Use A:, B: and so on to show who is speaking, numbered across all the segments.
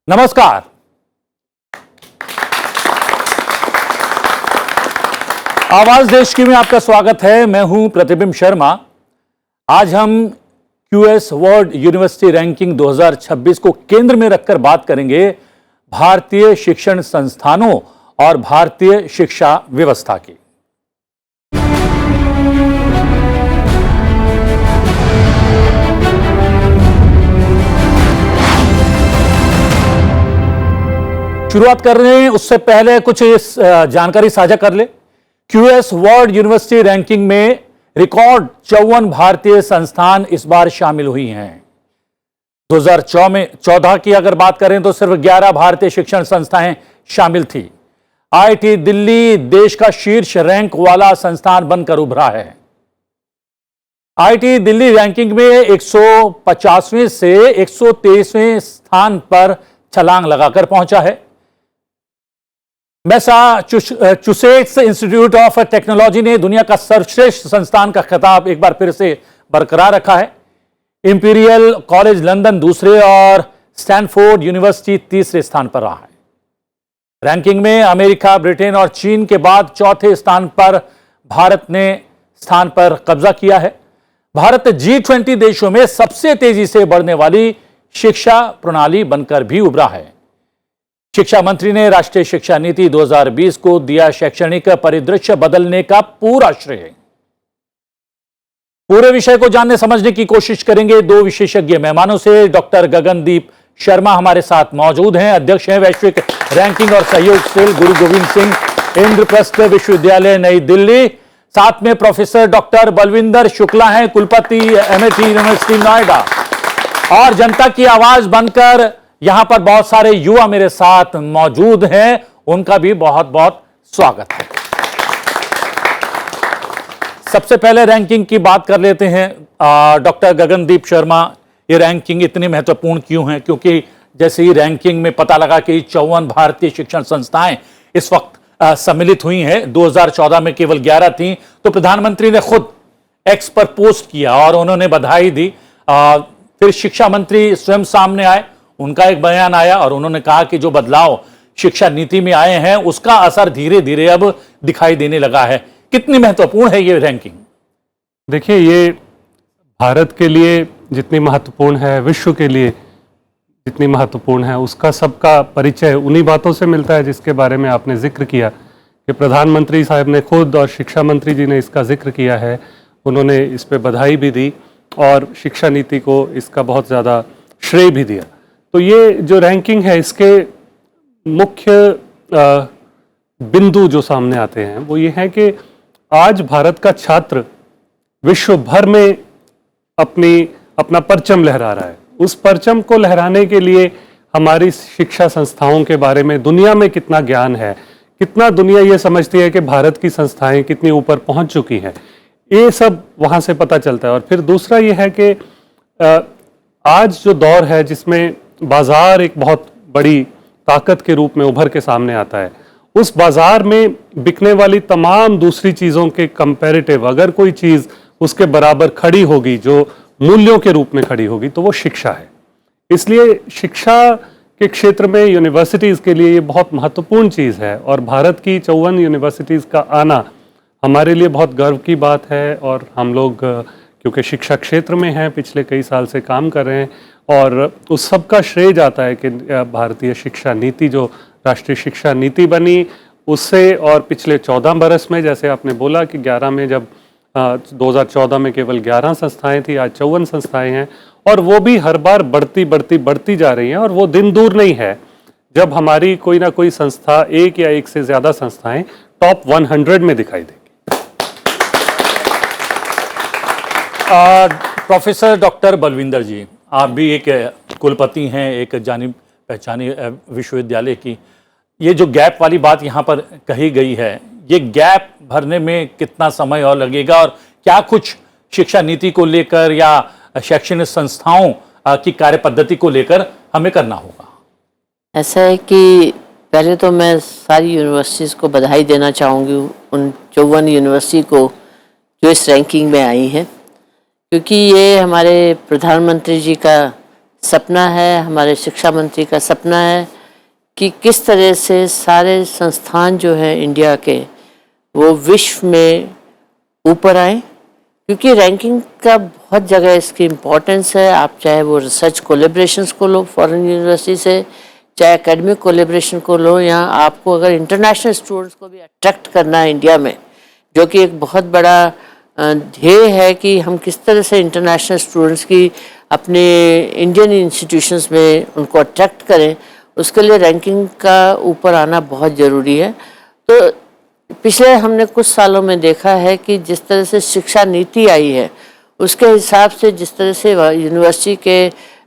A: नमस्कार। आवाज देश की में आपका स्वागत है। मैं हूं प्रतिबिंब शर्मा। आज हम क्यूएस वर्ल्ड यूनिवर्सिटी रैंकिंग 2026 को केंद्र में रखकर बात करेंगे भारतीय शिक्षण संस्थानों और भारतीय शिक्षा व्यवस्था की। शुरुआत कर रहे हैं, उससे पहले कुछ जानकारी साझा कर ले। क्यूएस वर्ल्ड यूनिवर्सिटी रैंकिंग में रिकॉर्ड 54 भारतीय संस्थान इस बार शामिल हुई हैं। 2014 की अगर बात करें तो सिर्फ 11 भारतीय शिक्षण संस्थाएं शामिल थी। आईआईटी दिल्ली देश का शीर्ष रैंक वाला संस्थान बनकर उभरा है। आईआईटी दिल्ली रैंकिंग में 150वें से 123वें स्थान पर छलांग लगाकर पहुंचा है। मैसाचुसेट्स इंस्टीट्यूट ऑफ टेक्नोलॉजी ने दुनिया का सर्वश्रेष्ठ संस्थान का खिताब एक बार फिर से बरकरार रखा है। इंपीरियल कॉलेज लंदन दूसरे और स्टैनफोर्ड यूनिवर्सिटी तीसरे स्थान पर रहा है। रैंकिंग में अमेरिका, ब्रिटेन और चीन के बाद चौथे स्थान पर भारत ने स्थान पर कब्जा किया है। भारत G20 देशों में सबसे तेजी से बढ़ने वाली शिक्षा प्रणाली बनकर भी उभरा है। शिक्षा मंत्री ने राष्ट्रीय शिक्षा नीति 2020 को दिया शैक्षणिक परिदृश्य बदलने का पूरा श्रेय। पूरे विषय को जानने समझने की कोशिश करेंगे दो विशेषज्ञ मेहमानों से। डॉक्टर गगनदीप शर्मा हमारे साथ मौजूद हैं, अध्यक्ष हैं वैश्विक रैंकिंग और सहयोग सेल, गुरु गोविंद सिंह इंद्रप्रस्थ विश्वविद्यालय नई दिल्ली। साथ में प्रोफेसर डॉक्टर बलविंदर शुक्ला हैं, कुलपति एमआईटी यूनिवर्सिटी नोएडा। और जनता की आवाज बनकर यहां पर बहुत सारे युवा मेरे साथ मौजूद हैं, उनका भी बहुत बहुत स्वागत है। सबसे पहले रैंकिंग की बात कर लेते हैं। डॉक्टर गगनदीप शर्मा, ये रैंकिंग इतनी महत्वपूर्ण क्यों है? क्योंकि जैसे ही रैंकिंग में पता लगा कि 54 भारतीय शिक्षण संस्थाएं इस वक्त सम्मिलित हुई हैं, 2014 में केवल 11 थीं, तो प्रधानमंत्री ने खुद एक्स पर पोस्ट किया और उन्होंने बधाई दी। फिर शिक्षा मंत्री स्वयं सामने आए, उनका एक बयान आया और उन्होंने कहा कि जो बदलाव शिक्षा नीति में आए हैं उसका असर धीरे धीरे अब दिखाई देने लगा है। कितनी महत्वपूर्ण है ये रैंकिंग?
B: देखिए, ये भारत के लिए जितनी महत्वपूर्ण है, विश्व के लिए जितनी महत्वपूर्ण है, उसका सबका परिचय उन्हीं बातों से मिलता है जिसके बारे में आपने जिक्र किया कि प्रधानमंत्री साहब ने खुद और शिक्षा मंत्री जी ने इसका जिक्र किया है। उन्होंने इस पे बधाई भी दी और शिक्षा नीति को इसका बहुत ज़्यादा श्रेय भी दिया। तो ये जो रैंकिंग है, इसके मुख्य बिंदु जो सामने आते हैं वो ये है कि आज भारत का छात्र विश्व भर में अपना परचम लहरा रहा है। उस परचम को लहराने के लिए हमारी शिक्षा संस्थाओं के बारे में दुनिया में कितना ज्ञान है, कितना दुनिया ये समझती है कि भारत की संस्थाएं कितनी ऊपर पहुंच चुकी हैं, ये सब वहाँ से पता चलता है। और फिर दूसरा ये है कि आज जो दौर है जिसमें बाजार एक बहुत बड़ी ताकत के रूप में उभर के सामने आता है, उस बाजार में बिकने वाली तमाम दूसरी चीज़ों के कंपैरेटिव अगर कोई चीज़ उसके बराबर खड़ी होगी, जो मूल्यों के रूप में खड़ी होगी, तो वो शिक्षा है। इसलिए शिक्षा के क्षेत्र में यूनिवर्सिटीज़ के लिए ये बहुत महत्वपूर्ण चीज़ है और भारत की 54 यूनिवर्सिटीज़ का आना हमारे लिए बहुत गर्व की बात है। और हम लोग क्योंकि शिक्षा क्षेत्र में हैं, पिछले कई साल से काम कर रहे हैं और उस सब का श्रेय जाता है कि भारतीय शिक्षा नीति, जो राष्ट्रीय शिक्षा नीति बनी, उससे और पिछले 14 बरस में, जैसे आपने बोला कि 11 में जब 2014 में केवल 11 संस्थाएं थी, आज 54 संस्थाएं हैं और वो भी हर बार बढ़ती जा रही हैं। और वो दिन दूर नहीं है जब हमारी कोई ना कोई संस्था, एक या एक से ज़्यादा संस्थाएं टॉप 100 में दिखाई देगी।
A: प्रोफेसर डॉक्टर बलविंदर जी, आप भी एक कुलपति हैं एक जानी पहचानी विश्वविद्यालय की। ये जो गैप वाली बात यहाँ पर कही गई है, ये गैप भरने में कितना समय और लगेगा और क्या कुछ शिक्षा नीति को लेकर या शैक्षणिक संस्थाओं की कार्य पद्धति को लेकर हमें करना होगा?
C: ऐसा है कि पहले तो मैं सारी यूनिवर्सिटीज़ को बधाई देना चाहूँगी, उन 54 यूनिवर्सिटी को जो इस रैंकिंग में आई हैं, क्योंकि ये हमारे प्रधानमंत्री जी का सपना है, हमारे शिक्षा मंत्री का सपना है कि किस तरह से सारे संस्थान जो हैं इंडिया के वो विश्व में ऊपर आए, क्योंकि रैंकिंग का बहुत जगह इसकी इम्पोर्टेंस है। आप चाहे वो रिसर्च कोलेब्रेशंस को लो फॉरेन यूनिवर्सिटी से, चाहे एकेडमिक कोलेब्रेशन को लो, या आपको अगर इंटरनेशनल स्टूडेंट्स को भी अट्रैक्ट करना है इंडिया में, जो कि एक बहुत बड़ा ध्येय है कि हम किस तरह से इंटरनेशनल स्टूडेंट्स की अपने इंडियन इंस्टीट्यूशंस में उनको अट्रैक्ट करें, उसके लिए रैंकिंग का यूपर आना बहुत ज़रूरी है। तो पिछले हमने कुछ सालों में देखा है कि जिस तरह से शिक्षा नीति आई है, उसके हिसाब से जिस तरह से यूनिवर्सिटी के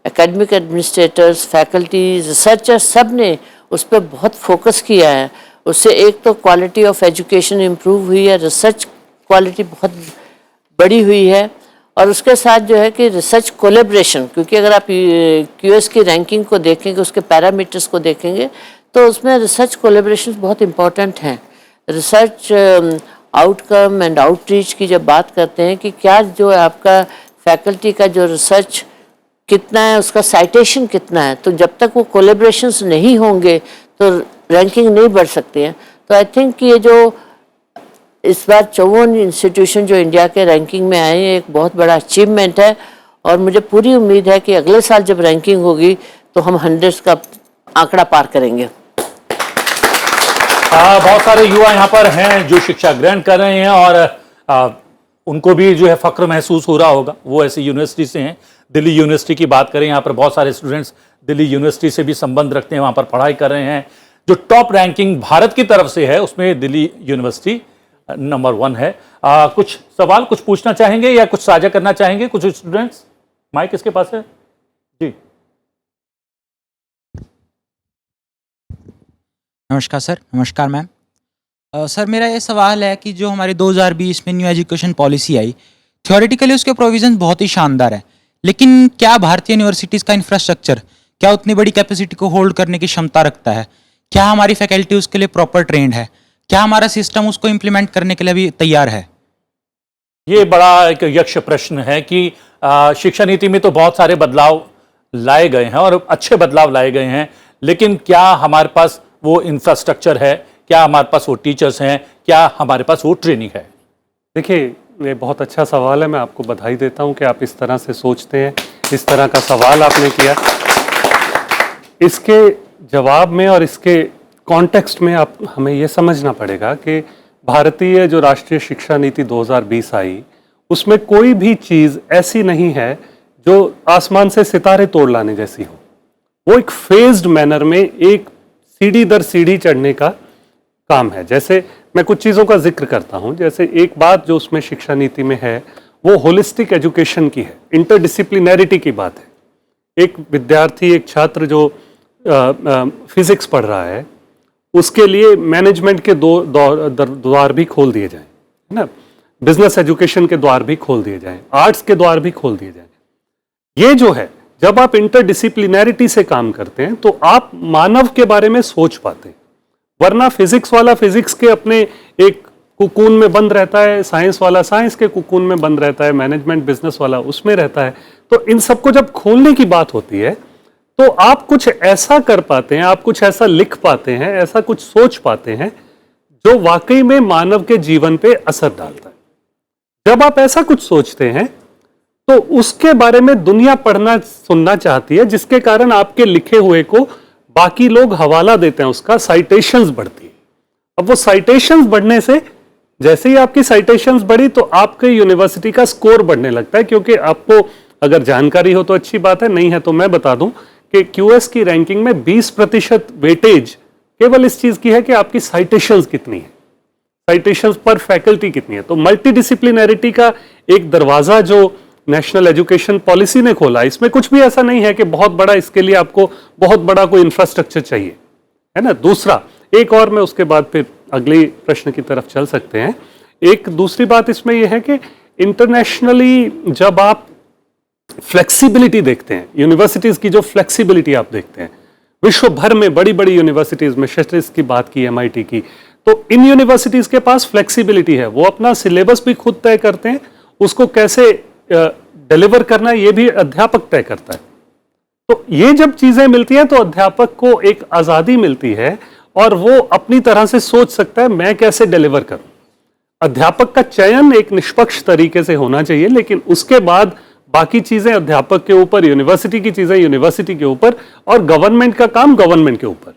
C: एकेडमिक एडमिनिस्ट्रेटर्स, फैकल्टी, रिसर्चर्स सब ने उस पर बहुत फोकस किया है, उससे एक तो क्वालिटी ऑफ एजुकेशन इम्प्रूव हुई है, रिसर्च क्वालिटी बहुत बड़ी हुई है, और उसके साथ जो है कि रिसर्च कोलेब्रेशन, क्योंकि अगर आप क्यूएस की रैंकिंग को देखेंगे, उसके पैरामीटर्स को देखेंगे, तो उसमें रिसर्च कोलेब्रेशन बहुत इंपॉर्टेंट हैं। रिसर्च आउटकम एंड आउटरीच की जब बात करते हैं कि क्या जो आपका फैकल्टी का जो रिसर्च कितना है, उसका साइटेशन कितना है, तो जब तक वो कोलेब्रेशंस नहीं होंगे तो रैंकिंग नहीं बढ़ सकती है। तो आई थिंक कि ये जो इस बार 54 इंस्टीट्यूशन जो इंडिया के रैंकिंग में आए हैं, एक बहुत बड़ा अचीवमेंट है, और मुझे पूरी उम्मीद है कि अगले साल जब रैंकिंग होगी तो हम 100 का आंकड़ा पार करेंगे।
A: बहुत सारे युवा यहाँ पर हैं जो शिक्षा ग्रहण कर रहे हैं, और उनको भी जो है फक्र महसूस हो रहा होगा, वो ऐसी यूनिवर्सिटी से हैं। दिल्ली यूनिवर्सिटी की बात करें, यहाँ पर बहुत सारे स्टूडेंट्स दिल्ली यूनिवर्सिटी से भी संबंध रखते हैं, वहाँ पर पढ़ाई कर रहे हैं। जो टॉप रैंकिंग भारत की तरफ से है उसमें दिल्ली यूनिवर्सिटी नंबर 1 है। कुछ सवाल कुछ पूछना चाहेंगे या कुछ साझा करना चाहेंगे कुछ स्टूडेंट्स? माइक किसके पास है जी?
D: नमस्कार सर। नमस्कार मैम। सर मेरा ये सवाल है कि जो हमारी 2020 में न्यू एजुकेशन पॉलिसी आई, थ्योरेटिकली उसके प्रोविजंस बहुत ही शानदार है, लेकिन क्या भारतीय यूनिवर्सिटीज़ का इंफ्रास्ट्रक्चर क्या उतनी बड़ी कैपेसिटी को होल्ड करने की क्षमता रखता है? क्या हमारी फैकल्टी उसके लिए प्रॉपर ट्रेंड है? क्या हमारा सिस्टम उसको इम्प्लीमेंट करने के लिए भी तैयार है?
A: ये बड़ा एक यक्ष प्रश्न है कि शिक्षा नीति में तो बहुत सारे बदलाव लाए गए हैं और अच्छे बदलाव लाए गए हैं, लेकिन क्या हमारे पास वो इंफ्रास्ट्रक्चर है, क्या हमारे पास वो टीचर्स हैं, क्या हमारे पास वो ट्रेनिंग है?
B: देखिए, ये बहुत अच्छा सवाल है। मैं आपको बधाई देता हूं कि आप इस तरह से सोचते हैं, इस तरह का सवाल आपने किया। इसके जवाब में और इसके कॉन्टेक्स्ट में आप हमें ये समझना पड़ेगा कि भारतीय जो राष्ट्रीय शिक्षा नीति 2020 आई, उसमें कोई भी चीज़ ऐसी नहीं है जो आसमान से सितारे तोड़ लाने जैसी हो। वो एक फेज्ड मैनर में एक सीढ़ी दर सीढ़ी चढ़ने का काम है। जैसे मैं कुछ चीज़ों का जिक्र करता हूं, जैसे एक बात जो उसमें शिक्षा नीति में है वो होलिस्टिक एजुकेशन की है, इंटरडिसिप्लिनैरिटी की बात है। एक विद्यार्थी, एक छात्र जो फिजिक्स पढ़ रहा है, उसके लिए मैनेजमेंट के द्वार भी खोल दिए जाएं, है ना, बिजनेस एजुकेशन के द्वार भी खोल दिए जाएं, आर्ट्स के द्वार भी खोल दिए जाएं। ये जो है, जब आप इंटरडिसिप्लिनैरिटी से काम करते हैं तो आप मानव के बारे में सोच पाते हैं, वरना फिजिक्स वाला फिजिक्स के अपने एक कुकून में बंद रहता है, साइंस वाला साइंस के कुकून में बंद रहता है, मैनेजमेंट बिजनेस वाला उसमें रहता है। तो इन सबको जब खोलने की बात होती है तो आप कुछ ऐसा कर पाते हैं, आप कुछ ऐसा लिख पाते हैं, ऐसा कुछ सोच पाते हैं जो वाकई में मानव के जीवन पे असर डालता है। जब आप ऐसा कुछ सोचते हैं तो उसके बारे में दुनिया पढ़ना सुनना चाहती है, जिसके कारण आपके लिखे हुए को बाकी लोग हवाला देते हैं, उसका साइटेशंस बढ़ती है। अब वो साइटेशंस बढ़ने से, जैसे ही आपकी साइटेशंस बढ़ी तो आपके यूनिवर्सिटी का स्कोर बढ़ने लगता है, क्योंकि आपको अगर जानकारी हो तो अच्छी बात है, नहीं है तो मैं बता दूं कि क्यूएस की रैंकिंग में 20% वेटेज केवल इस चीज की है कि आपकी साइटेशंस कितनी है, साइटेशंस पर फैकल्टी कितनी है। तो मल्टीडिसिप्लिनैरिटी का एक दरवाजा जो नेशनल एजुकेशन पॉलिसी ने खोला, इसमें कुछ भी ऐसा नहीं है कि बहुत बड़ा, इसके लिए आपको बहुत बड़ा कोई इंफ्रास्ट्रक्चर चाहिए, है ना। दूसरा, एक और मैं उसके बाद फिर अगले प्रश्न की तरफ चल सकते हैं। एक दूसरी बात इसमें यह है कि इंटरनेशनली जब आप फ्लेक्सिबिलिटी देखते हैं, यूनिवर्सिटीज की जो फ्लेक्सिबिलिटी आप देखते हैं, विश्व भर में बड़ी बड़ी यूनिवर्सिटीज में, शस्त्रिस की बात की, MIT की, तो इन यूनिवर्सिटीज के पास फ्लेक्सिबिलिटी है, वो अपना सिलेबस भी खुद तय करते हैं, उसको कैसे डिलीवर करना है ये भी अध्यापक तय करता है। तो ये जब चीजें मिलती हैं तो अध्यापक को एक आजादी मिलती है और वो अपनी तरह से सोच सकता है मैं कैसे डिलीवर करूं। अध्यापक का चयन एक निष्पक्ष तरीके से होना चाहिए, लेकिन उसके बाद बाकी चीजें अध्यापक के ऊपर, यूनिवर्सिटी की चीजें यूनिवर्सिटी के ऊपर, और गवर्नमेंट का काम गवर्नमेंट के ऊपर।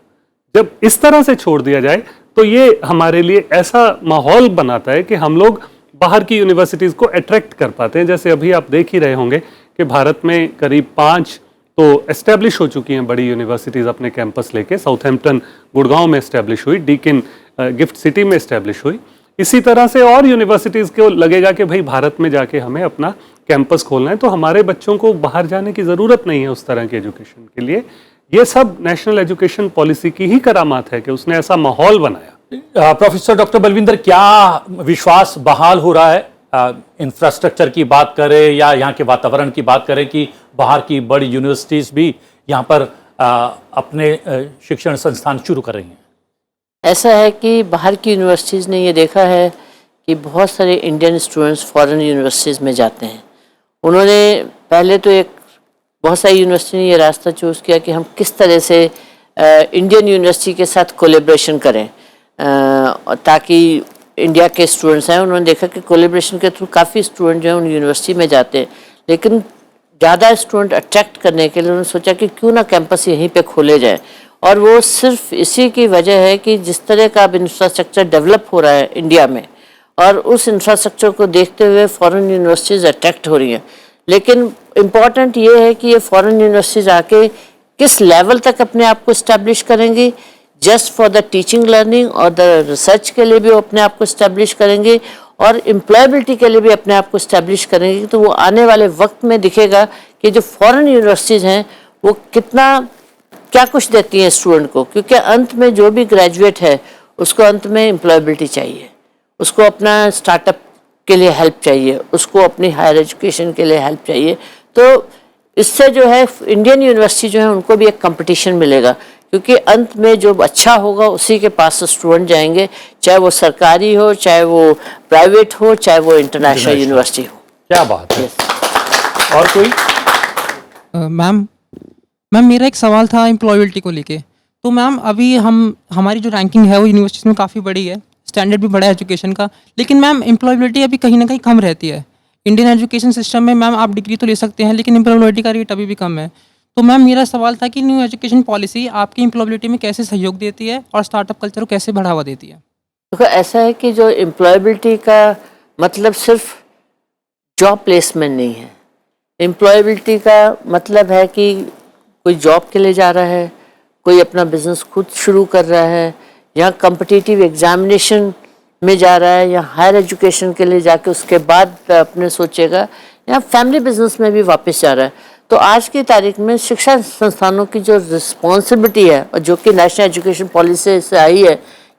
B: जब इस तरह से छोड़ दिया जाए तो ये हमारे लिए ऐसा माहौल बनाता है कि हम लोग बाहर की यूनिवर्सिटीज को अट्रैक्ट कर पाते हैं। जैसे अभी आप देख ही रहे होंगे कि भारत में करीब 5 तो एस्टेब्लिश हो चुकी हैं बड़ी यूनिवर्सिटीज अपने कैंपस लेके। साउथहैम्पटन गुड़गांव में एस्टेब्लिश हुई, डीकिन गिफ्ट सिटी में एस्टेब्लिश हुई। इसी तरह से और यूनिवर्सिटीज को लगेगा कि भाई भारत में जाके हमें अपना कैंपस खोलना है, तो हमारे बच्चों को बाहर जाने की ज़रूरत नहीं है उस तरह के एजुकेशन के लिए। ये सब नेशनल एजुकेशन पॉलिसी की ही करामात है कि उसने ऐसा माहौल बनाया।
A: प्रोफेसर डॉक्टर बलविंदर, क्या विश्वास बहाल हो रहा है, इंफ्रास्ट्रक्चर की बात करें या यहाँ के वातावरण की बात करें, कि बाहर की बड़ी यूनिवर्सिटीज़ भी यहाँ पर अपने शिक्षण संस्थान शुरू कर रही हैं?
C: ऐसा है कि बाहर की यूनिवर्सिटीज़ ने ये देखा है कि बहुत सारे इंडियन स्टूडेंट्स फॉरेन यूनिवर्सिटीज़ में जाते हैं। उन्होंने पहले तो बहुत सारी यूनिवर्सिटी ने ये रास्ता चूज़ किया कि हम किस तरह से इंडियन यूनिवर्सिटी के साथ कोलेब्रेशन करें ताकि इंडिया के स्टूडेंट्स हैं। उन्होंने देखा कि कोलेब्रेशन के थ्रू काफ़ी स्टूडेंट जो हैं उन यूनिवर्सिटी में जाते हैं, लेकिन ज़्यादा स्टूडेंट अट्रैक्ट करने के लिए उन्होंने सोचा कि क्यों ना कैंपस यहीं पे खोले जाए। और वो सिर्फ इसी की वजह है कि जिस तरह का अब इंफ्रास्ट्रक्चर डेवलप हो रहा है इंडिया में, और उस इंफ्रास्ट्रक्चर को देखते हुए फॉरेन यूनिवर्सिटीज़ अट्रैक्ट हो रही हैं। लेकिन इम्पॉर्टेंट ये है कि ये फॉरेन यूनिवर्सिटीज़ आके किस लेवल तक अपने आप को इस्टेब्लिश करेंगी, just for the teaching learning और द रिसर्च के लिए भी वो अपने आप को इस्टेब्लिश करेंगे, और एम्प्लॉयबिलिटी के लिए भी अपने आप को इस्टेब्लिश करेंगे। तो वो आने वाले वक्त में दिखेगा कि जो फॉरेन यूनिवर्सिटीज़ हैं वो क्या कुछ देती हैं स्टूडेंट को, क्योंकि अंत में जो भी ग्रेजुएट है उसको अंत में एम्प्लॉयबिलिटी चाहिए, उसको अपना स्टार्टअप के लिए हेल्प चाहिए, उसको अपनी हायर एजुकेशन के लिए हेल्प चाहिए। तो इससे जो है इंडियन यूनिवर्सिटी जो है उनको भी एक कंपटीशन मिलेगा, क्योंकि अंत में जो अच्छा होगा उसी के पास स्टूडेंट जाएंगे, चाहे वो सरकारी हो, चाहे वो प्राइवेट हो, चाहे वो इंटरनेशनल यूनिवर्सिटी हो।
A: क्या बात है। और कोई?
E: मैम मेरा एक सवाल था एम्प्लॉयबिलिटी को लेके। तो मैम अभी हमारी जो रैंकिंग है वो यूनिवर्सिटीज़ में काफ़ी बड़ी है, स्टैंडर्ड भी बड़ा है एजुकेशन का, लेकिन मैम एम्प्लॉयबिलिटी अभी कहीं ना कहीं कम रहती है। इंडियन एजुकेशन सिस्टम में मैम आप डिग्री तो ले सकते हैं, लेकिन एम्प्लॉयबिलिटी का रेट अभी भी कम है। तो मैम मेरा सवाल था कि न्यू एजुकेशन पॉलिसी आपकी एम्प्लॉयबिलिटी में कैसे सहयोग देती है और स्टार्टअप कल्चर को कैसे बढ़ावा देती है?
C: देखो, ऐसा है कि जो एम्प्लॉयबिलिटी का मतलब सिर्फ जॉब प्लेसमेंट नहीं है। एम्प्लॉयबिलिटी का मतलब है कि कोई जॉब के लिए जा रहा है, कोई अपना बिजनेस खुद शुरू कर रहा है, या कॉम्पिटिटिव एग्जामिनेशन में जा रहा है, या हायर एजुकेशन के लिए जाके उसके बाद अपने सोचेगा, या फैमिली बिजनेस में भी वापस जा रहा है। तो आज की तारीख में शिक्षा संस्थानों की जो रिस्पॉन्सिबिलिटी है, और जो कि नेशनल एजुकेशन पॉलिसी से आई है,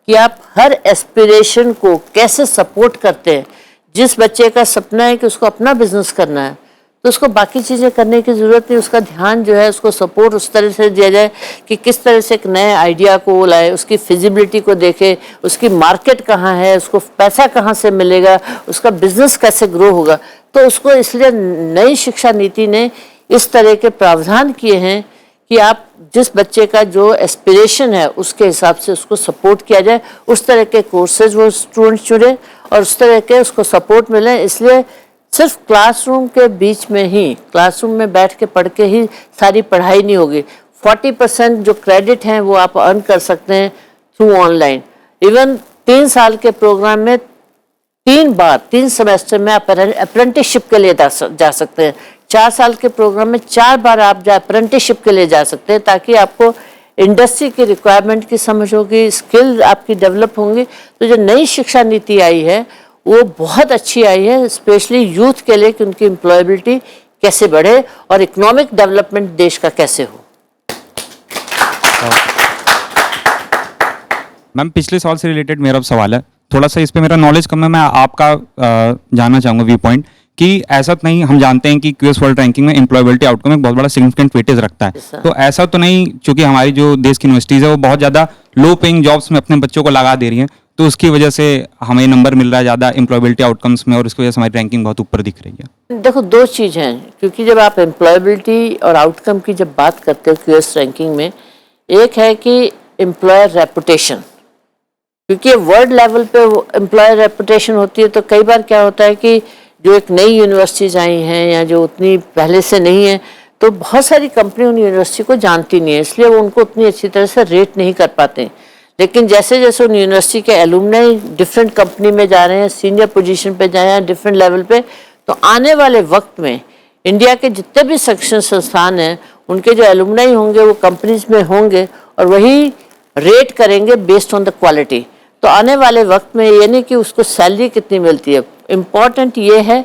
C: कि आप हर एस्पिरेशन को कैसे सपोर्ट करते हैं। जिस बच्चे का सपना है कि उसको अपना बिजनेस करना है, तो उसको बाकी चीज़ें करने की ज़रूरत नहीं, उसका ध्यान जो है उसको सपोर्ट उस तरह से दिया जाए कि किस तरह से एक नए आइडिया को लाए, उसकी फिजिबिलिटी को देखे, उसकी मार्केट कहाँ है, उसको पैसा कहाँ से मिलेगा, उसका बिजनेस कैसे ग्रो होगा। तो उसको इसलिए नई शिक्षा नीति ने इस तरह के प्रावधान किए हैं कि आप जिस बच्चे का जो एस्पिरेशन है उसके हिसाब से उसको सपोर्ट किया जाए, उस तरह के कोर्सेज वो स्टूडेंट चुने और उस तरह के उसको सपोर्ट मिले। इसलिए सिर्फ क्लासरूम के बीच में ही, क्लासरूम में बैठ के पढ़ के ही सारी पढ़ाई नहीं होगी। 40% जो क्रेडिट हैं वो आप अर्न कर सकते हैं थ्रू ऑनलाइन। इवन 3 साल के प्रोग्राम में 3 सेमेस्टर में आप अप्रेंटिसशिप के लिए जा सकते हैं। 4 साल के प्रोग्राम में 4 बार आप अप्रेंटिसशिप के लिए जा सकते हैं, ताकि आपको इंडस्ट्री की रिक्वायरमेंट की समझ होगी, स्किल आपकी डेवलप होंगी। तो जो नई शिक्षा नीति आई है वो बहुत अच्छी आई है, स्पेशली यूथ के लिए, कि उनकी एम्प्लॉयबिलिटी कैसे बढ़े और इकोनॉमिक डेवलपमेंट देश का कैसे हो।
D: मैम पिछले सवाल से रिलेटेड मेरा सवाल है, थोड़ा सा इस पे मेरा नॉलेज कम है, मैं आपका जानना चाहूँगा व्यू पॉइंट कि ऐसा तो नहीं, हम जानते हैं कि क्यूएस वर्ल्ड रैंकिंग में एम्प्लॉयबिलिटी आउटकम एक बहुत बड़ा सिग्निफिकेंट वेटेज रखता है। तो ऐसा तो नहीं, चूंकि हमारी जो देश की यूनिवर्सिटीज़ है वो बहुत ज़्यादा लो पेइंग जॉब्स में अपने बच्चों को लगा दे रही हैं, तो उसकी वजह से हमें नंबर मिल रहा है ज़्यादा एम्प्लॉयबिलिटी आउटकम्स में और उसकी वजह से हमारी रैंकिंग बहुत ऊपर दिख रही है।
C: देखो, दो चीज़ हैं, क्योंकि जब आप एम्प्लॉयबिलिटी और आउटकम की जब बात करते हो क्यूएस रैंकिंग में, एक है कि एम्प्लॉयर रेपुटेशन, क्योंकि वर्ल्ड लेवल पे एम्प्लॉयर रेपुटेशन होती है, तो कई बार क्या होता है कि जो एक नई यूनिवर्सिटीज़ आई हैं या जो उतनी पहले से नहीं है, तो बहुत सारी कंपनी उन यूनिवर्सिटी को जानती नहीं है, इसलिए वो उनको उतनी अच्छी तरह से रेट नहीं कर पाते। लेकिन जैसे जैसे उन यूनिवर्सिटी के एलुमनाई डिफरेंट कंपनी में जा रहे हैं, सीनियर पोजीशन पे जा रहे हैं, डिफरेंट लेवल पे, तो आने वाले वक्त में इंडिया के जितने भी शिक्षण संस्थान हैं उनके जो एलुमनाई होंगे वो कंपनीज में होंगे और वही रेट करेंगे बेस्ड ऑन द क्वालिटी। तो आने वाले वक्त में ये नहीं कि उसको सैलरी कितनी मिलती है, इम्पॉर्टेंट ये है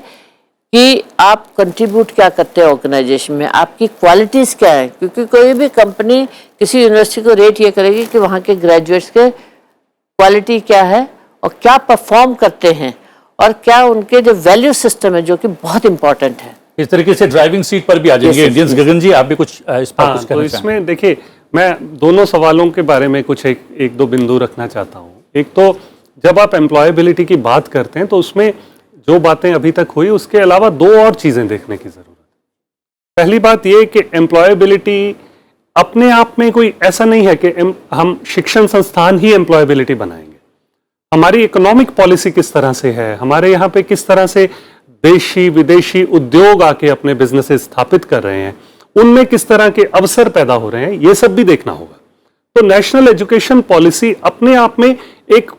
C: कि आप कंट्रीब्यूट क्या करते हैं ऑर्गेनाइजेशन में, आपकी क्वालिटीज़ क्या है, क्योंकि कोई भी कंपनी किसी यूनिवर्सिटी को रेट ये करेगी कि वहाँ के ग्रेजुएट्स के क्वालिटी क्या है और क्या परफॉर्म करते हैं और क्या उनके जो वैल्यू सिस्टम है, जो कि बहुत इंपॉर्टेंट है।
A: इस तरीके से ड्राइविंग सीट पर भी आ जाएंगे इंडियंस। गगन जी, आप भी कुछ इस पर कुछ
B: तो
A: कहना
B: इसमें देखिए, मैं दोनों सवालों के बारे में कुछ एक दो बिंदु रखना चाहता हूँ। एक तो जब आप एम्प्लॉयबिलिटी की बात करते हैं तो उसमें जो बातें अभी तक हुई उसके अलावा दो और चीजें देखने की जरूरत है। पहली बात यह कि एम्प्लॉयबिलिटी अपने आप में कोई ऐसा नहीं है कि हम शिक्षण संस्थान ही एम्प्लॉयबिलिटी बनाएंगे। हमारी इकोनॉमिक पॉलिसी किस तरह से है, हमारे यहाँ पे किस तरह से देशी विदेशी उद्योग आके अपने बिजनेसेस स्थापित कर रहे हैं, उनमें किस तरह के अवसर पैदा हो रहे हैं, ये सब भी देखना होगा। तो नेशनल एजुकेशन पॉलिसी अपने आप में एक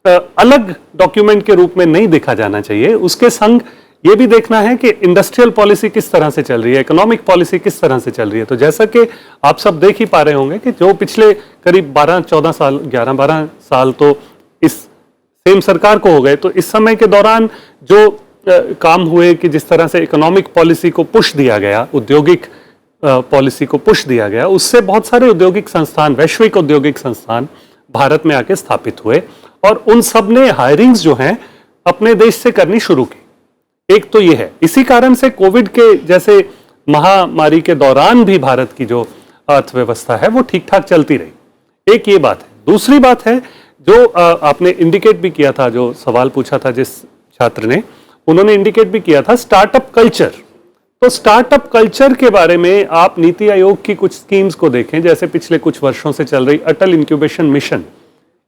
B: अलग डॉक्यूमेंट के रूप में नहीं देखा जाना चाहिए। उसके संग ये भी देखना है कि इंडस्ट्रियल पॉलिसी किस तरह से चल रही है, इकोनॉमिक पॉलिसी किस तरह से चल रही है। तो जैसा कि आप सब देख ही पा रहे होंगे कि जो पिछले करीब 12-14 साल 11-12 साल तो इस सेम सरकार को हो गए, तो इस समय के दौरान जो काम हुए कि जिस तरह से इकोनॉमिक पॉलिसी को पुश दिया गया, औद्योगिक पॉलिसी को पुश दिया गया, उससे बहुत सारे औद्योगिक संस्थान, वैश्विक औद्योगिक संस्थान भारत में आके स्थापित हुए और उन सब ने हायरिंग्स जो हैं अपने देश से करनी शुरू की। एक तो ये है, इसी कारण से कोविड के जैसे महामारी के दौरान भी भारत की जो अर्थव्यवस्था है वो ठीक ठाक चलती रही। एक ये बात है। दूसरी बात है जो आपने इंडिकेट भी किया था, जो सवाल पूछा था जिस छात्र ने, उन्होंने इंडिकेट भी किया था स्टार्टअप कल्चर। तो स्टार्टअप कल्चर के बारे में आप नीति आयोग की कुछ स्कीम्स को देखें, जैसे पिछले कुछ वर्षों से चल रही अटल इंक्यूबेशन मिशन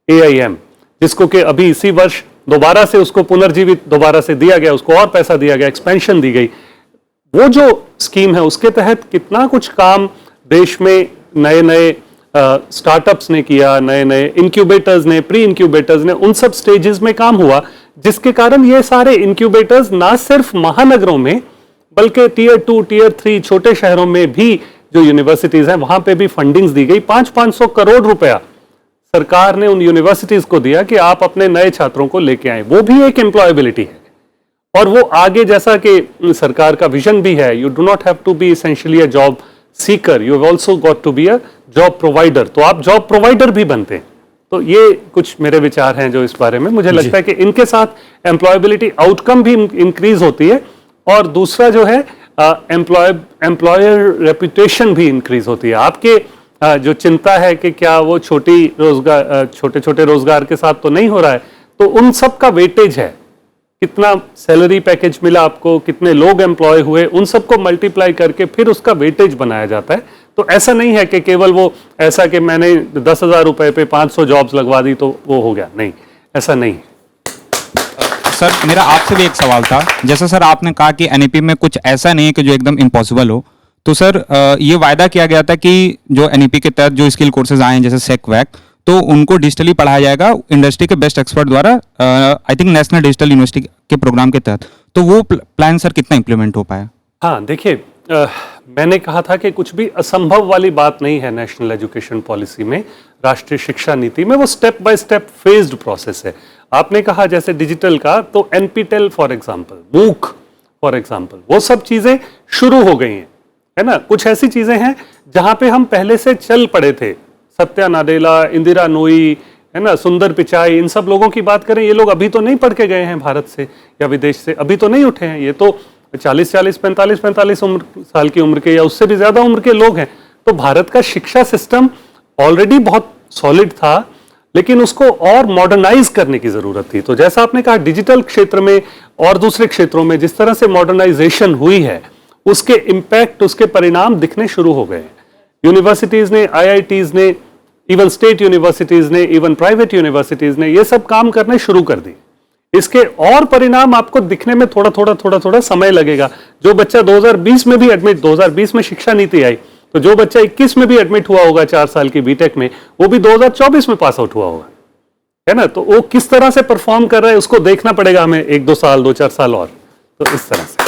B: AIM, जिसको कि अभी इसी वर्ष दोबारा से उसको पुनर्जीवित दोबारा से दिया गया, उसको और पैसा दिया गया, एक्सपेंशन दी गई। वो जो स्कीम है उसके तहत कितना कुछ काम देश में नए नए स्टार्टअप्स ने किया, नए नए इंक्यूबेटर्स ने, प्री इंक्यूबेटर्स ने, उन सब स्टेजेस में काम हुआ, जिसके कारण ये सारे इंक्यूबेटर्स ना सिर्फ महानगरों में बल्कि टियर 2 टियर 3 छोटे शहरों में भी जो यूनिवर्सिटीज हैं वहां पे भी फंडिंग्स दी गई। 500 करोड़ रुपया सरकार ने उन यूनिवर्सिटीज को दिया कि आप अपने नए छात्रों को लेके आए। वो भी एक एम्प्लॉयबिलिटी है और वो आगे जैसा कि सरकार का विजन भी है, you do not have to be essentially a job seeker, you have also got to be a job provider. तो आप जॉब प्रोवाइडर भी बनते हैं। तो ये कुछ मेरे विचार हैं जो इस बारे में मुझे लगता है कि इनके साथ एम्प्लॉयबिलिटी आउटकम भी इंक्रीज होती है और दूसरा जो है एम्प्लॉयर रेपुटेशन भी इंक्रीज होती है। आपके जो चिंता है कि क्या वो छोटे छोटे रोजगार के साथ तो नहीं हो रहा है, तो उन सब का वेटेज है, कितना सैलरी पैकेज मिला आपको, कितने लोग एम्प्लॉय हुए, उन सबको मल्टीप्लाई करके फिर उसका वेटेज बनाया जाता है। तो ऐसा नहीं है कि केवल वो ऐसा कि मैंने 10,000 रुपए पे 500 जॉब्स लगवा दी तो वो हो गया, नहीं, ऐसा नहीं।
D: सर मेरा आपसे भी एक सवाल था, जैसा सर आपने कहा कि NEP में कुछ ऐसा नहीं है कि जो एकदम इम्पॉसिबल हो, तो सर ये वायदा किया गया था कि जो NEP के तहत जो स्किल कोर्सेज आए हैं जैसे सेक वैक, तो उनको डिजिटली पढ़ाया जाएगा इंडस्ट्री के बेस्ट एक्सपर्ट द्वारा, I think national digital university के प्रोग्राम के तहत। तो वो प्लान सर कितना इंप्लीमेंट हो पाया?
B: हाँ देखिए, मैंने कहा था कि कुछ भी असंभव वाली बात नहीं है नेशनल एजुकेशन पॉलिसी में, राष्ट्रीय शिक्षा नीति में। वो step by step phased process है। आपने कहा जैसे डिजिटल का, तो NPTEL for example, MOOC for example, वो सब चीजें शुरू हो गई हैं, है ना। कुछ ऐसी चीजें हैं जहां पे हम पहले से चल पड़े थे, सत्या नाडेला, इंदिरा नोई, है ना, सुंदर पिचाई, इन सब लोगों की बात करें, ये लोग अभी तो नहीं पढ़ के गए हैं भारत से या विदेश से, अभी तो नहीं उठे हैं, ये तो 40-40, 45-45 साल की उम्र के या उससे भी ज्यादा उम्र के लोग हैं। तो भारत का शिक्षा सिस्टम ऑलरेडी बहुत सॉलिड था, लेकिन उसको और मॉडर्नाइज करने की जरूरत थी। तो जैसा आपने कहा, डिजिटल क्षेत्र में और दूसरे क्षेत्रों में जिस तरह से मॉडर्नाइजेशन हुई है, उसके इम्पैक्ट, उसके परिणाम दिखने शुरू हो गए हैं। यूनिवर्सिटीज ने, आईआईटीज ने, इवन स्टेट यूनिवर्सिटीज ने, इवन प्राइवेट यूनिवर्सिटीज ने ये सब काम करने शुरू कर दिए। इसके और परिणाम आपको दिखने में थोड़ा समय लगेगा। जो बच्चा 2020 में भी एडमिट, 2020 में शिक्षा नीति आई, तो जो बच्चा 21 में भी एडमिट हुआ होगा 4 साल की बीटेक में, वो भी 2024 में पास आउट हुआ होगा, है ना। तो वो किस तरह से परफॉर्म कर रहा है उसको देखना पड़ेगा हमें 1-2 साल, 2-4 साल और। तो इस तरह से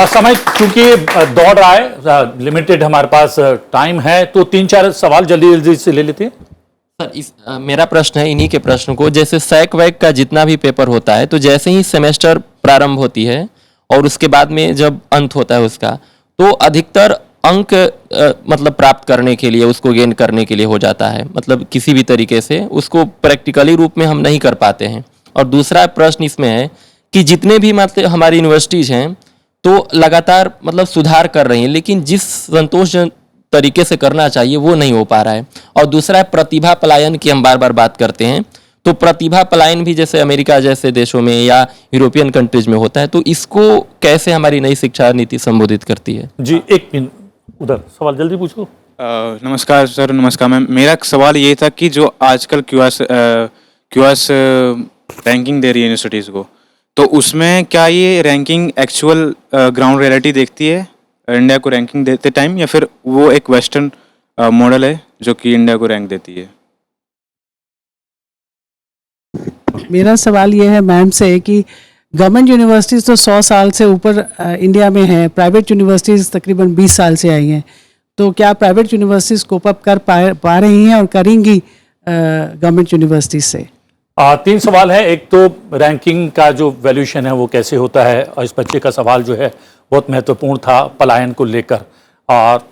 A: समय चूंकि दौड़ रहा है, लिमिटेड हमारे पास टाइम है, तो 3-4 सवाल जल्दी से ले लेते हैं।
F: सर, मेरा प्रश्न है इन्हीं के प्रश्न को, जैसे सैक वैक का जितना भी पेपर होता है, तो जैसे ही सेमेस्टर प्रारंभ होती है और उसके बाद में जब अंत होता है उसका, तो अधिकतर अंक मतलब प्राप्त करने के लिए, उसको गेन करने के लिए हो जाता है, मतलब किसी भी तरीके से उसको प्रैक्टिकली रूप में हम नहीं कर पाते हैं। और दूसरा प्रश्न इसमें है कि जितने भी मतलब हमारी यूनिवर्सिटीज़ हैं तो लगातार मतलब सुधार कर रही हैं, लेकिन जिस संतोषजनक तरीके से करना चाहिए वो नहीं हो पा रहा है। और दूसरा है प्रतिभा पलायन की हम बार बार बात करते हैं, तो प्रतिभा पलायन भी जैसे अमेरिका जैसे देशों में या यूरोपियन कंट्रीज में होता है, तो इसको कैसे हमारी नई शिक्षा नीति संबोधित करती है?
A: जी, एक मिनट, उधर सवाल जल्दी पूछो।
G: नमस्कार सर, नमस्कार मैम। मेरा सवाल ये था कि जो आजकल क्यूएस रैंकिंग दे रही है यूनिवर्सिटीज़ को, तो उसमें क्या ये रैंकिंग एक्चुअल ग्राउंड रियलिटी देखती है इंडिया को रैंकिंग देते टाइम, या फिर वो एक वेस्टर्न मॉडल है जो कि इंडिया को रैंक देती है?
H: मेरा सवाल ये है मैम से कि गवर्नमेंट यूनिवर्सिटीज़ तो 100 साल से ऊपर इंडिया में हैं, प्राइवेट यूनिवर्सिटीज़ तकरीबन 20 साल से आई हैं, तो क्या प्राइवेट यूनिवर्सिटीज़ कोप अप कर पा रही हैं और करेंगी गवर्नमेंट यूनिवर्सिटीज़ से?
A: 3 सवाल हैं। एक तो रैंकिंग का जो वैल्यूएशन है वो कैसे होता है, और इस बच्चे का सवाल जो है बहुत महत्वपूर्ण था पलायन को लेकर। और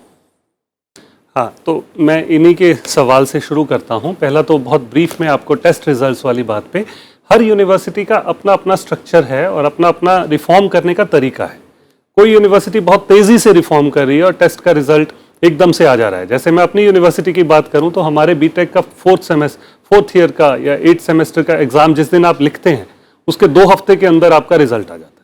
B: हाँ, तो मैं इन्हीं के सवाल से शुरू करता हूँ। पहला तो बहुत ब्रीफ में आपको टेस्ट रिजल्ट्स वाली बात पे, हर यूनिवर्सिटी का अपना अपना स्ट्रक्चर है और अपना अपना रिफॉर्म करने का तरीका है। कोई यूनिवर्सिटी बहुत तेज़ी से रिफॉर्म कर रही है और टेस्ट का रिजल्ट एकदम से आ जा रहा है। जैसे मैं अपनी यूनिवर्सिटी की बात करूं तो हमारे बीटेक का 4th ईयर का या 8th सेमेस्टर का एग्जाम जिस दिन आप लिखते हैं उसके 2 हफ्ते के अंदर आपका रिजल्ट आ जाता है।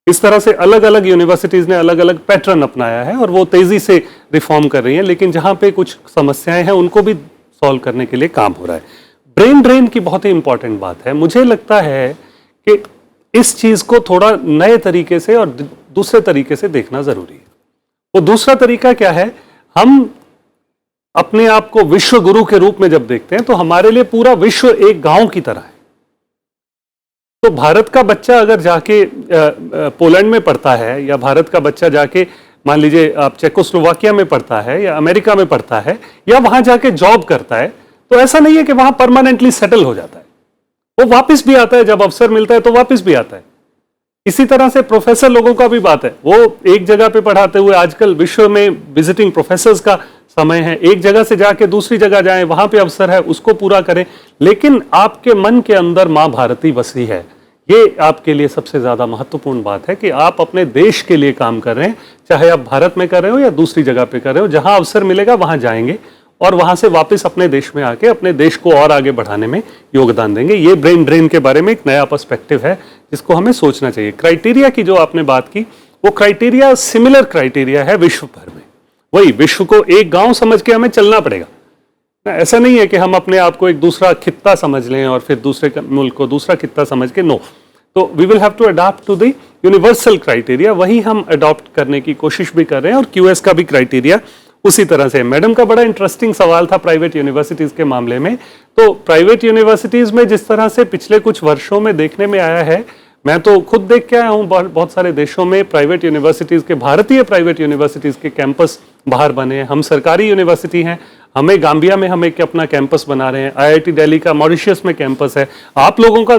B: इस तरह से अलग अलग यूनिवर्सिटीज़ ने अलग अलग पैटर्न अपनाया है और वो तेज़ी से रिफॉर्म कर रही हैं, लेकिन जहाँ पे कुछ समस्याएं हैं उनको भी सॉल्व करने के लिए काम हो रहा है। ब्रेन ड्रेन की बहुत ही इंपॉर्टेंट बात है। मुझे लगता है कि इस चीज़ को थोड़ा नए तरीके से और दूसरे तरीके से देखना ज़रूरी है। वो दूसरा तरीका क्या है, हम अपने आप को विश्व गुरु के रूप में जब देखते हैं तो हमारे लिए पूरा विश्व एक गांव की तरह है। तो भारत का बच्चा अगर जाके पोलैंड में पढ़ता है, या भारत का बच्चा जाके मान लीजिए आप चेकोस्लोवाकिया में पढ़ता है या अमेरिका में पढ़ता है या वहां जाके जॉब करता है, तो ऐसा नहीं है कि वहां परमानेंटली सेटल हो जाता है। वो वापस भी आता है, जब अवसर मिलता है तो वापस भी आता है। इसी तरह से प्रोफेसर लोगों का भी बात है, वो एक जगह पे पढ़ाते हुए, आजकल विश्व में विजिटिंग प्रोफेसर्स का समय है, एक जगह से जाके दूसरी जगह जाएं, वहां पे अवसर है, उसको पूरा करें। लेकिन आपके मन के अंदर माँ भारती बसी है, ये आपके लिए सबसे ज्यादा महत्वपूर्ण बात है कि आप अपने देश के लिए काम कर रहे हैं, चाहे आप भारत में कर रहे हो या दूसरी जगह पे कर रहे हो। जहां अवसर मिलेगा वहां जाएंगे और वहां से वापस अपने देश में आके अपने देश को और आगे बढ़ाने में योगदान देंगे। ये ब्रेन ड्रेन के बारे में एक नया पर्सपेक्टिव है जिसको हमें सोचना चाहिए। क्राइटेरिया की जो आपने बात की, वो क्राइटेरिया सिमिलर क्राइटेरिया है विश्व भर में। वही विश्व को एक गांव समझ के हमें चलना पड़ेगा। ऐसा नहीं है कि हम अपने आप को एक दूसरा खित्ता समझ लें और फिर दूसरे मुल्क को दूसरा खित्ता समझ के, नो। तो we will have to adopt to the universal criteria, वही हम अडॉप्ट करने की कोशिश भी कर रहे हैं। और क्यूएस का भी क्राइटेरिया उसी तरह से। मैडम का बड़ा इंटरेस्टिंग सवाल था प्राइवेट यूनिवर्सिटीज़ के मामले में। तो प्राइवेट यूनिवर्सिटीज़ में जिस तरह से पिछले कुछ वर्षों में देखने में आया है, मैं तो खुद देख के आया हूँ बहुत सारे देशों में प्राइवेट यूनिवर्सिटीज़ के, भारतीय प्राइवेट यूनिवर्सिटीज़ के कैंपस बाहर बने हैं। हम सरकारी यूनिवर्सिटी हैं, हमें गाम्बिया में हम एक अपना कैंपस बना रहे हैं, आईआईटी दिल्ली का मॉरिशस में कैंपस है, आप लोगों का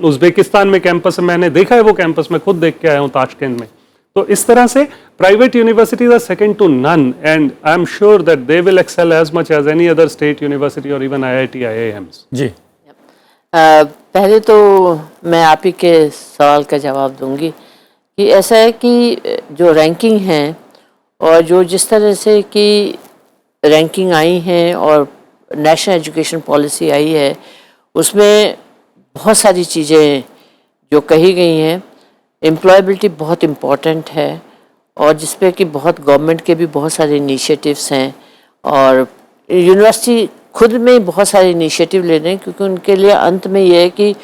B: उज्बेकिस्तान में कैंपस है, मैंने देखा है वो कैंपस, मैं खुद देख के आया हूँ ताशकंद में। तो इस तरह से private universities are second to none, and I am sure that they will excel as much as any other state university और इवन आईआईटी आईआईएम्स।
A: जी,
C: पहले तो मैं आप ही के सवाल का जवाब दूंगी कि ऐसा है कि जो रैंकिंग है और जो जिस तरह से कि रैंकिंग आई है और नेशनल एजुकेशन पॉलिसी आई है, उसमें बहुत सारी चीज़ें जो कही गई हैं। एम्प्लॉयबिलिटी बहुत इम्पॉर्टेंट है और जिस पे कि बहुत गवर्नमेंट के भी बहुत सारे इनिशिएटिव्स हैं और यूनिवर्सिटी खुद में ही बहुत सारे इनिशिएटिव ले रहे हैं, क्योंकि उनके लिए अंत में ये है कि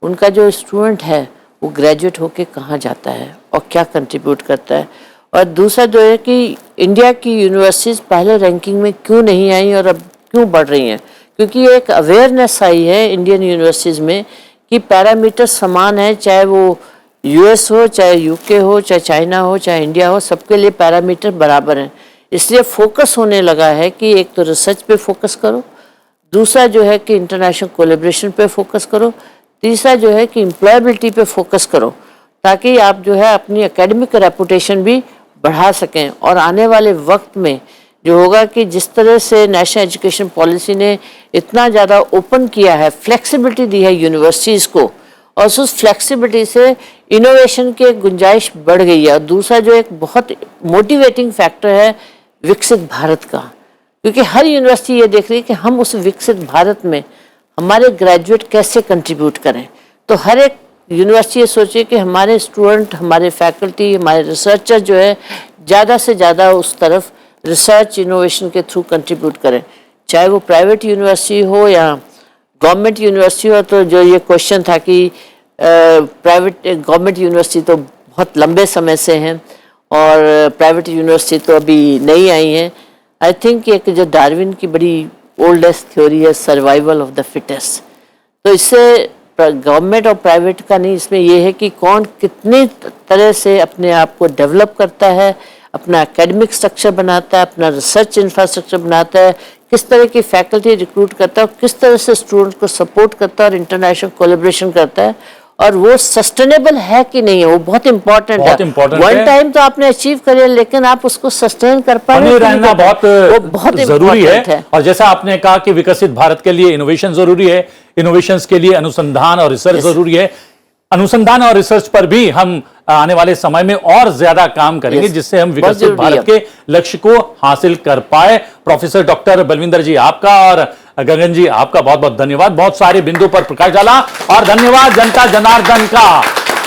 C: उनका जो स्टूडेंट है वो ग्रेजुएट होके कहाँ जाता है और क्या कंट्रीब्यूट करता है। और दूसरा जो है कि इंडिया की यूनिवर्सिटीज़ पहले रैंकिंग में क्यों नहीं आई और अब क्यों बढ़ रही हैं, क्योंकि ये एक अवेयरनेस आई है इंडियन यूनिवर्सिटीज़ में कि पैरामीटर समान है, चाहे वो यूएस हो, चाहे यूके हो, चाहे चाइना हो, चाहे इंडिया हो, सबके लिए पैरामीटर बराबर हैं। इसलिए फोकस होने लगा है कि एक तो रिसर्च पे फोकस करो, दूसरा जो है कि इंटरनेशनल कोलेब्रेशन पे फोकस करो, तीसरा जो है कि एम्प्लॉयबिलिटी पे फोकस करो, ताकि आप जो है अपनी एकेडमिक रेपुटेशन भी बढ़ा सकें। और आने वाले वक्त में जो होगा कि जिस तरह से नेशनल एजुकेशन पॉलिसी ने इतना ज़्यादा ओपन किया है, फ्लेक्सिबिलिटी दी है यूनिवर्सिटीज़ को, और उस फ्लेक्सिबिलिटी से इनोवेशन की गुंजाइश बढ़ गई है। और दूसरा जो एक बहुत मोटिवेटिंग फैक्टर है विकसित भारत का, क्योंकि हर यूनिवर्सिटी ये देख रही है कि हम उस विकसित भारत में हमारे ग्रेजुएट कैसे कंट्रीब्यूट करें। तो हर एक यूनिवर्सिटी ये सोचे कि हमारे स्टूडेंट, हमारे फैकल्टी, हमारे रिसर्चर जो है ज़्यादा से ज़्यादा उस तरफ रिसर्च इनोवेशन के थ्रू कंट्रीब्यूट करें, चाहे वो प्राइवेट यूनिवर्सिटी हो या गवर्नमेंट यूनिवर्सिटी हो। तो जो ये क्वेश्चन था कि प्राइवेट गवर्नमेंट यूनिवर्सिटी तो बहुत लंबे समय से हैं और प्राइवेट यूनिवर्सिटी तो अभी नहीं आई हैं। आई थिंक एक जो डार्विन की बड़ी ओल्डेस्ट थ्योरी है सर्वाइवल ऑफ द फिटेस्ट, तो इससे गवर्नमेंट और प्राइवेट का नहीं, इसमें यह है कि कौन कितनी तरह से अपने आप को डेवलप करता है, अपना एकेडमिक स्ट्रक्चर बनाता है, अपना रिसर्च इंफ्रास्ट्रक्चर बनाता है, किस तरह की फैकल्टी रिक्रूट करता है, किस तरह से स्टूडेंट को सपोर्ट करता है और इंटरनेशनल कोलेब्रेशन करता है, और वो सस्टेनेबल है कि नहीं है, वो बहुत इंपॉर्टेंट है। वन टाइम तो आपने अचीव करिए, लेकिन आप उसको सस्टेन कर पाए
A: रहना बहुत जरूरी है। और जैसा आपने कहा कि विकसित भारत के लिए इनोवेशन जरूरी है, इनोवेशंस के लिए अनुसंधान और रिसर्च जरूरी है। अनुसंधान और रिसर्च पर भी हम आने वाले समय में और ज्यादा काम करेंगे, जिससे हम विकसित भारत के लक्ष्य को हासिल कर पाए। प्रोफेसर डॉक्टर बलविंदर जी आपका और गगन जी आपका बहुत बहुत धन्यवाद। बहुत सारे बिंदु पर प्रकाश डाला, और धन्यवाद जनता जनार्दन का।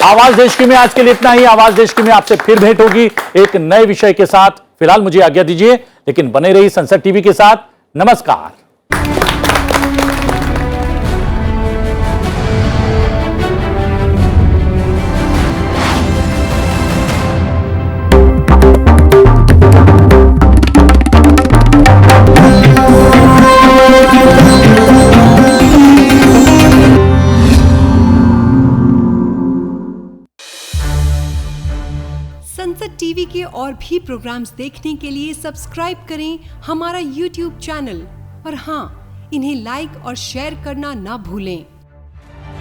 A: आवाज देश की में आज के लिए इतना ही। आवाज देश की में आपसे फिर भेंट होगी एक नए विषय के साथ। फिलहाल मुझे आज्ञा दीजिए, लेकिन बने रही संसद टीवी के साथ। नमस्कार।
I: संसद टीवी के और भी प्रोग्राम्स देखने के लिए सब्सक्राइब करें हमारा YouTube चैनल और हाँ, इन्हें लाइक और शेयर करना ना भूलें।